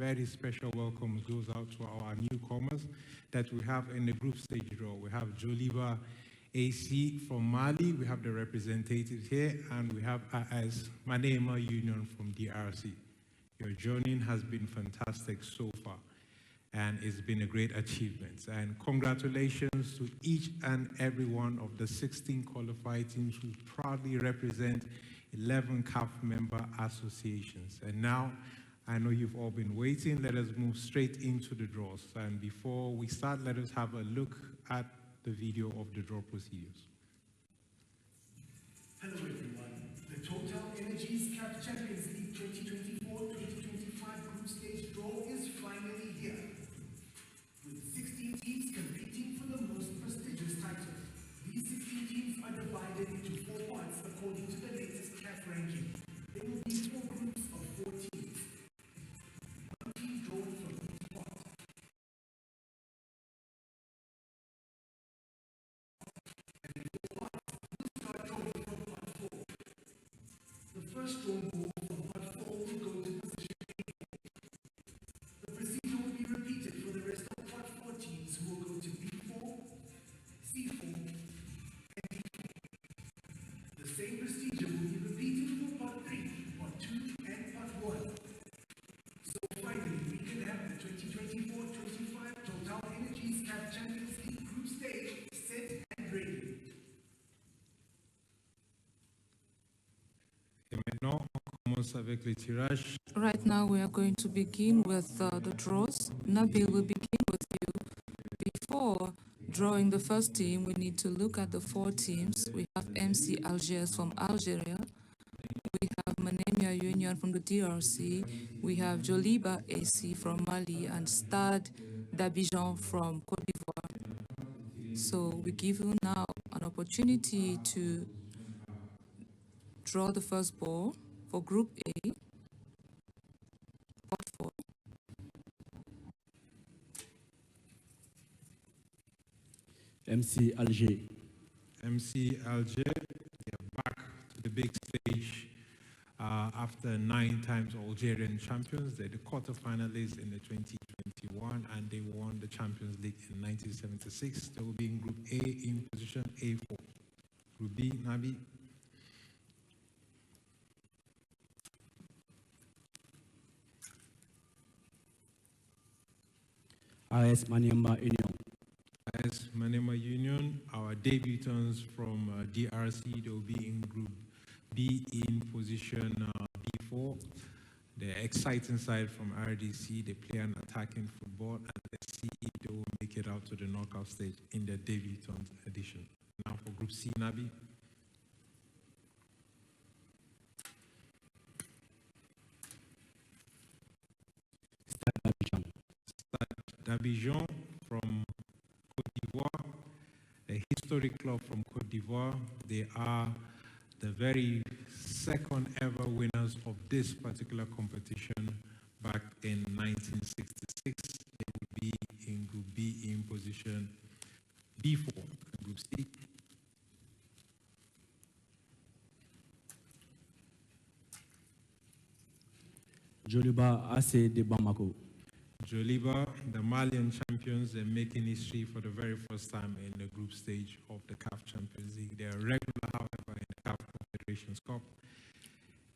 very special welcome goes out to our newcomers that we have in the group stage draw. We have Joliba AC from Mali, we have the representative here, and we have AS Manema Union from DRC. Your journey has been fantastic so far, and it's been a great achievement. And congratulations to each and every one of the 16 qualified teams who proudly represent 11 CAF member associations. And now, I know you've all been waiting. Let us move straight into the draws. And before we start, let us have a look at the video of the draw procedures. Hello everyone. The TotalEnergies CAF Champions League 2024-2025 group stage draw is finally here. With 16 teams competing for the most prestigious title. These 16 teams are divided into 4 parts according to the latest CAF ranking. There will be 4 groups of 4 teams. 1 team drawn from each part. And in 4 parts, we'll start drawing from part 4. The first drawn ball from part 4 will go to position A. The procedure will be repeated for the rest of part 4 teams who will go to B4, C4, and D4. The same procedure will be repeated for part 3, part 2, and part 1. So finally, we can have the 2024-25 TotalEnergies CAF Champions League group stage set and ready. Et maintenant, on commence avec les tirages. Right now, we are going to begin with the draws. Nabil will begin with you. Before drawing the first team, we need to look at the 4 teams. We have MC Algiers from Algeria. We have Manemia Union from the DRC. We have Joliba AC from Mali and Stade d'Abidjan from Côte d'Ivoire. So we give you now an opportunity to draw the first ball for Group A. Part 4. MC Alger. MC Alger, they're back to the big stage after 9 times Algerian champions. They're the quarterfinalists in the 2021, and they won the Champions League in 1976. They will be in Group A in position A4. Group B, Nabi. AS Maniamba Union. AS Manema Union, our debutants from DRC, they will be in Group B in position B4. The exciting side from RDC, they play an attacking football, and let's see if they will make it out to the knockout stage in their debutant edition. Now for Group C, Nabi. D'Abidjan from Côte d'Ivoire, a historic club from Côte d'Ivoire. They are the very second ever winners of this particular competition back in 1966. They will be in Group B in position B4. Group C. Joliba AC de Bamako. Joliba, the Malian champions, they're making history for the very first time in the group stage of the CAF Champions League. They are regular, however, in the CAF Confederations Cup.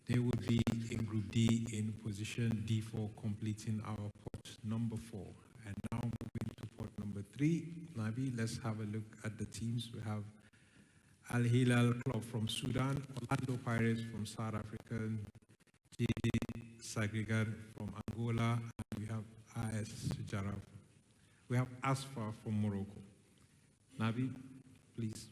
They will be in Group D in position D4, completing our pot number 4. And now moving to pot number 3. Nabi, let's have a look at the teams. We have Al Hilal Club from Sudan, Orlando Pirates from South Africa, JD Sagregar from Angola, and we have AS Jaraf. We have Asfa from Morocco. Nabi, please.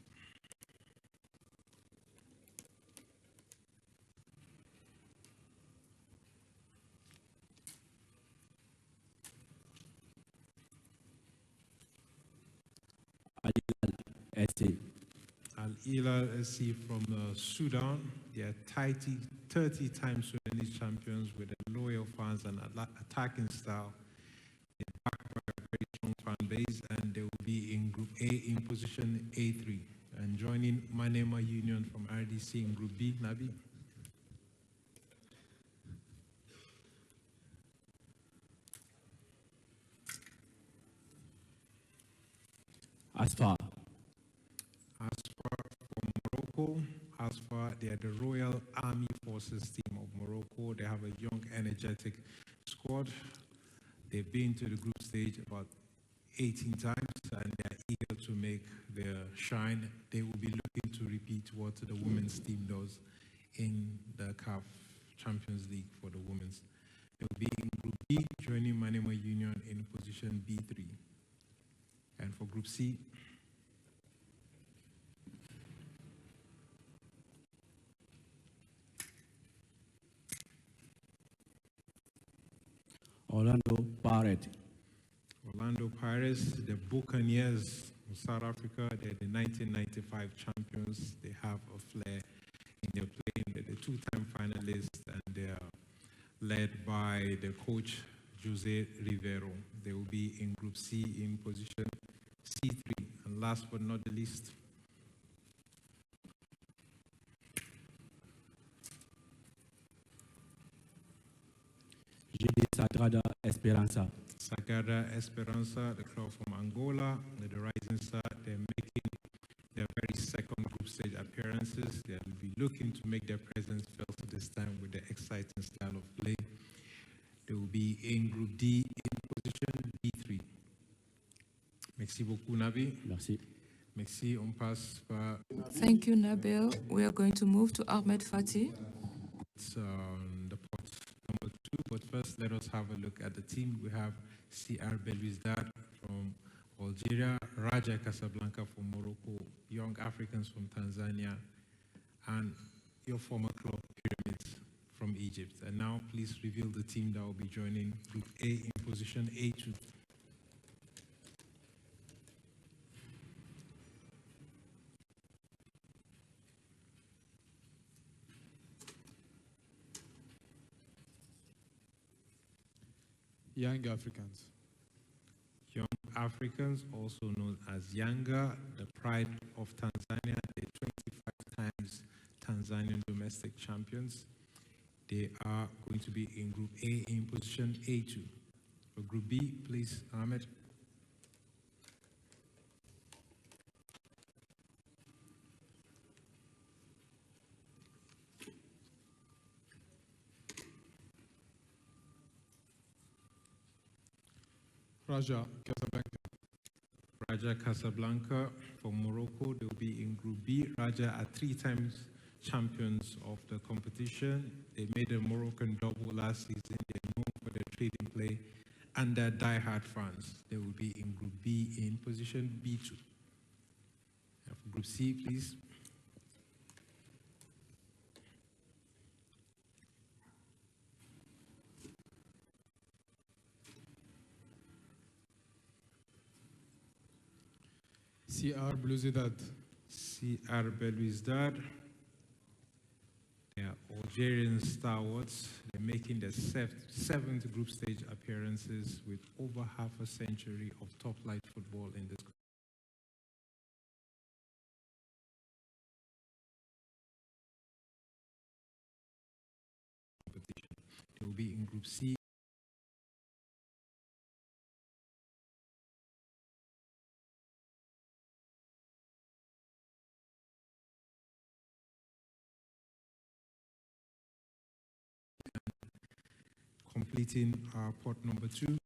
Al Hilal SC from Sudan. They are 30 times Sudanese champions with a loyal fans and attacking style. They're backed by a very strong fan base, and they will be in Group A in position A3. And joining Manema Union from RDC in Group B, Nabi. Asfar, Morocco. Asfar, they are the Royal Army Forces team of Morocco. They have a young, energetic squad. They've been to the group stage about 18 times, and they are eager to make their shine. They will be looking to repeat what the women's team does in the CAF Champions League for the women's. They will be in Group B, joining Manema Union in position B3. And for Group C, Orlando Pirates, Orlando Pirates, the Buccaneers of South Africa. They're the 1995 champions. They have a flair in their play. They're the two-time finalists, and they are led by the coach, Jose Rivero. They will be in Group C in position C3. And last but not the least, GD Sagrada Esperança, Sagrada Esperança, the club from Angola, the Rising Star. They're making their very second group stage appearances. They'll be looking to make their presence felt this time with the exciting style of play. They will be in Group D in position B3. Merci beaucoup, Nabi. merci. Merci, on passe par Thank you, Nabil. We are going to move to Ahmed Fati. the pot number 2. But first, let us have a look at the team. We have CR Belouizdad from Algeria, Raja Casablanca from Morocco, Young Africans from Tanzania, and your former club, Pyramids, from Egypt. And now, please reveal the team that will be joining Group A in position A2. Young Africans. Young Africans, also known as Yanga, the pride of Tanzania, the 25 times Tanzanian domestic champions. They are going to be in Group A in position A2. For Group B, please, Ahmed. Raja Casablanca. Raja Casablanca from Morocco. They will be in Group B. Raja are 3 times champions of the competition. They made a Moroccan double last season. They're known for their trading play and their die-hard fans. They will be in Group B in position B2. For Group C, please. CR Belouizdad. CR Belouizdad. They are Algerian stalwarts. They're making their 7th group stage appearances with over half a century of top-flight football in this competition. They will be in Group C. Completing our pot number 2.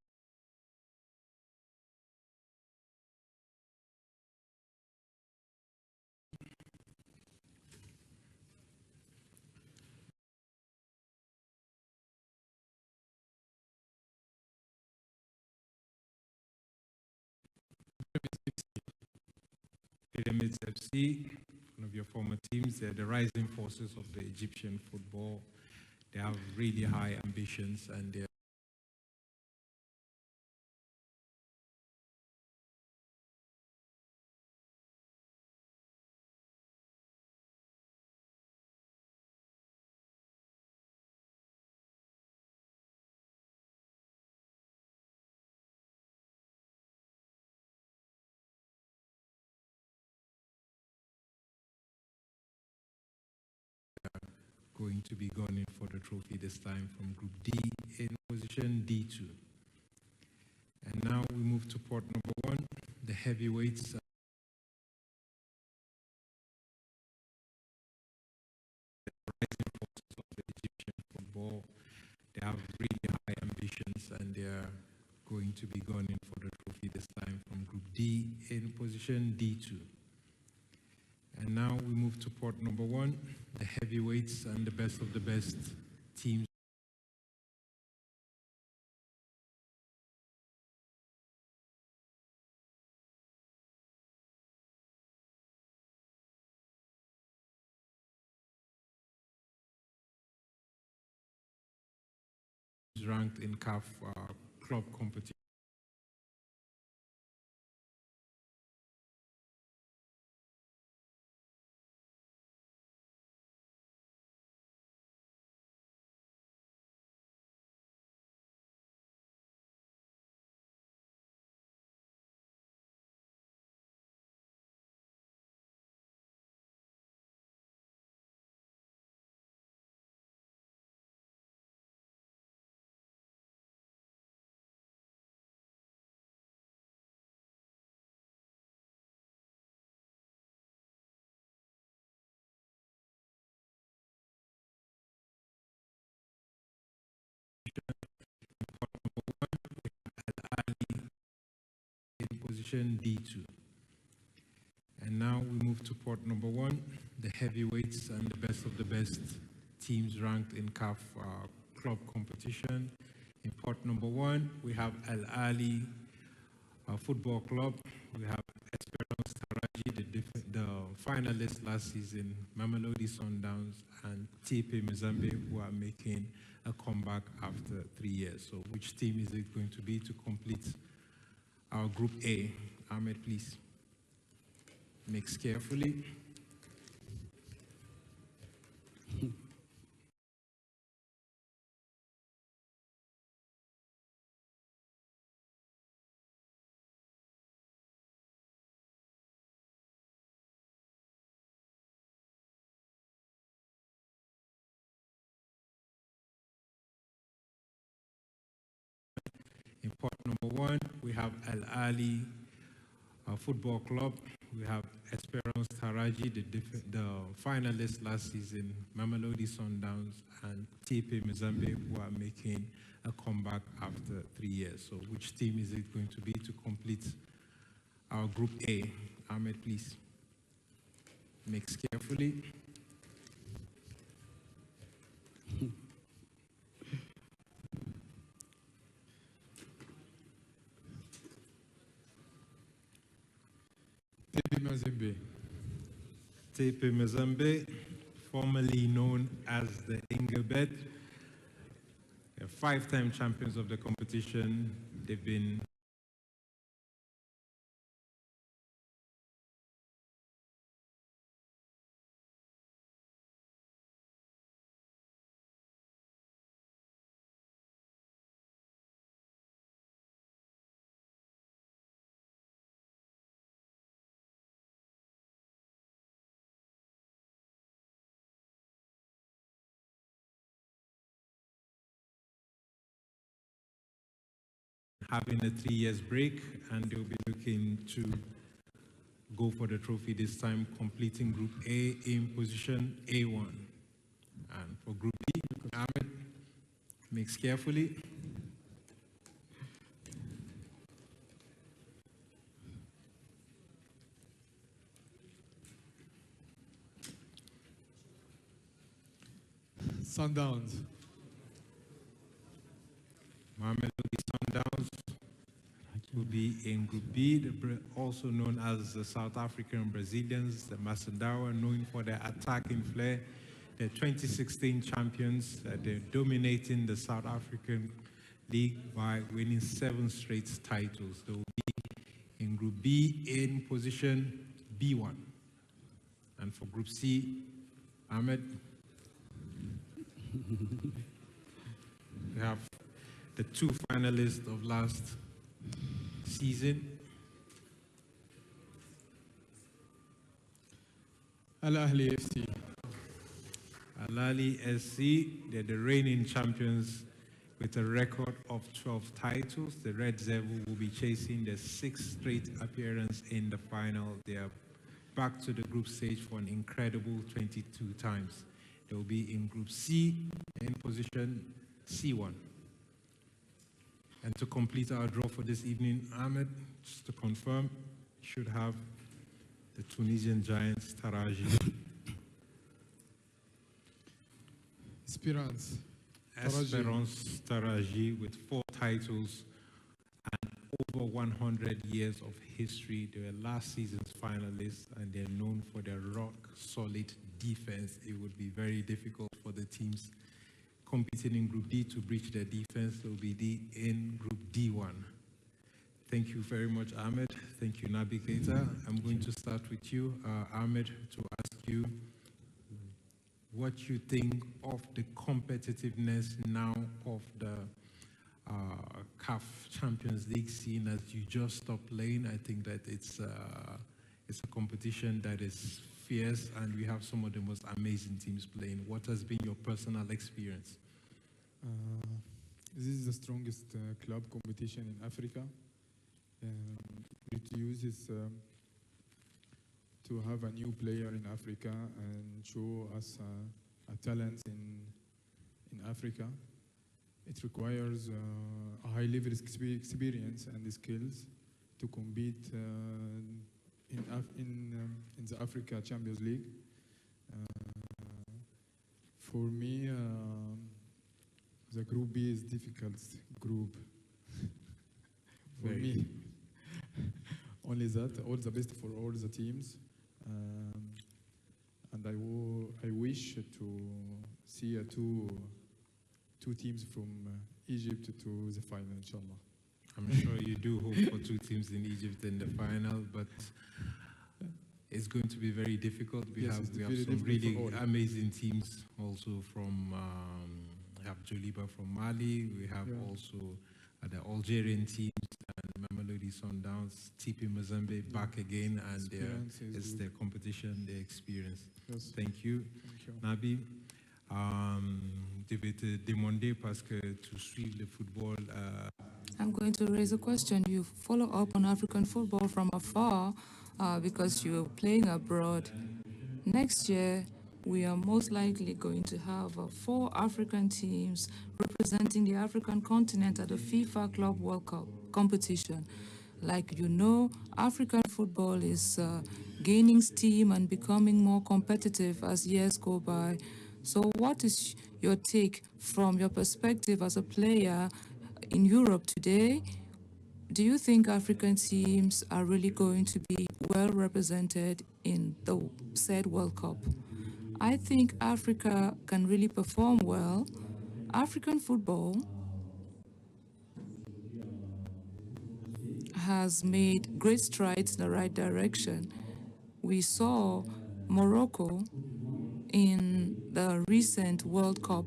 Pyramids FC, one of your former teams. They're the rising forces of the Egyptian football. They have really high ambitions, and they're going to be gunning for the trophy this time from Group D in position D2. And now we move to port number 1, the heavyweights. They have really high ambitions and they are going to be gunning for the trophy this time from Group D in position D2. And now we move to port number 1, the heavyweights and the best of the best teams. Ranked in CAF club competition. In position D2. And now we move to port number 1, the heavyweights and the best of the best teams ranked in CAF club competition. In port number 1, we have Al Ali Football Club. We have Esperance Taraji, the finalists last season, Mamelodi Sundowns, and TP Mozambique, who are making a comeback after 3 years. So which team is it going to be to complete our Group A? Ahmed, please. Mix carefully. In port number 1, we have Al Ali Football Club. We have Esperance Taraji, the finalists last season, Mamelodi Sundowns, and TP Mozambique, who are making a comeback after 3 years. So which team is it going to be to complete our Group A? Ahmed, please. Mix carefully. TP Mazembe. TP Mozambique, formerly known as the Engelbert, they're 5-time champions of the competition. They've been having a 3 years break, and they'll be looking to go for the trophy this time, completing Group A in position A1. And for Group B, Ahmed, mix carefully. Sundowns. Mamelodi Sundowns will be in Group B, also known as the South African Brazilians, the Masandawa, known for their attacking flair. They're 2016 champions. They're dominating the South African League by winning 7 straight titles. They will be in Group B in position B1. And for Group C, Ahmed, we have the 2 finalists of last season. Al Ahli FC. Al Ali SC, they're the reigning champions with a record of 12 titles. The Red Devil will be chasing their 6th straight appearance in the final. They are back to the group stage for an incredible 22 times. They will be in Group C in position C1. And to complete our draw for this evening, Ahmed, just to confirm, should have the Tunisian Giants Taraji. Esperance. Esperance Taraji with 4 titles and over 100 years of history. They were last season's finalists and they're known for their rock-solid defense. It would be very difficult for the teams competing in Group D to breach their defense. They will be in Group D1. Thank you very much, Ahmed. Thank you, Nabi Keita. I'm going to start with you, Ahmed, to ask you what you think of the competitiveness now of the CAF Champions League scene as you just stopped playing. I think that it's a competition that is fierce and we have some of the most amazing teams playing. What has been your personal experience? This is the strongest club competition in Africa. It uses to have a new player in Africa and show us a talent in Africa. It requires a high level experience and skills to compete in the Africa Champions League. For me, the Group B is difficult group. For me, only that. All the best for all the teams, and I wish to see two teams from Egypt to the final, inshallah. I'm sure you do hope for 2 teams in Egypt in the final, but it's going to be very difficult. We have some really amazing teams also from, we have Joliba from Mali, we have also the Algerian teams, and Mamelodi Sundowns, TP Mozambique back again, and it's their competition, their experience. Yes. Thank you. Nabi, je vais te demander parce que tu suis le football. I'm going to raise a question. You follow up on African football from afar because you're playing abroad. Next year, we are most likely going to have 4 African teams representing the African continent at the FIFA Club World Cup competition. Like you know, African football is gaining steam and becoming more competitive as years go by. So what is your take from your perspective as a player in Europe today? Do you think African teams are really going to be well represented in the said World Cup? I think Africa can really perform well. African football has made great strides in the right direction. We saw Morocco in the recent World Cup,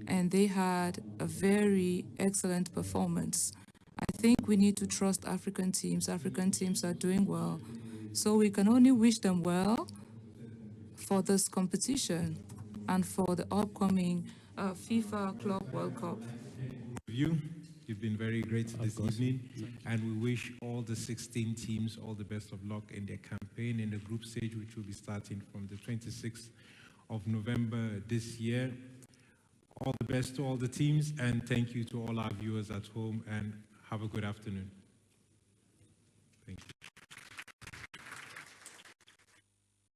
and they had a very excellent performance. I think we need to trust African teams. African teams are doing well. So we can only wish them well for this competition and for the upcoming FIFA Club World Cup. You've been very great this evening, and we wish all the 16 teams all the best of luck in their campaign in the group stage, which will be starting from the 26th of November this year. All the best to all the teams, and thank you to all our viewers at home, and have a good afternoon.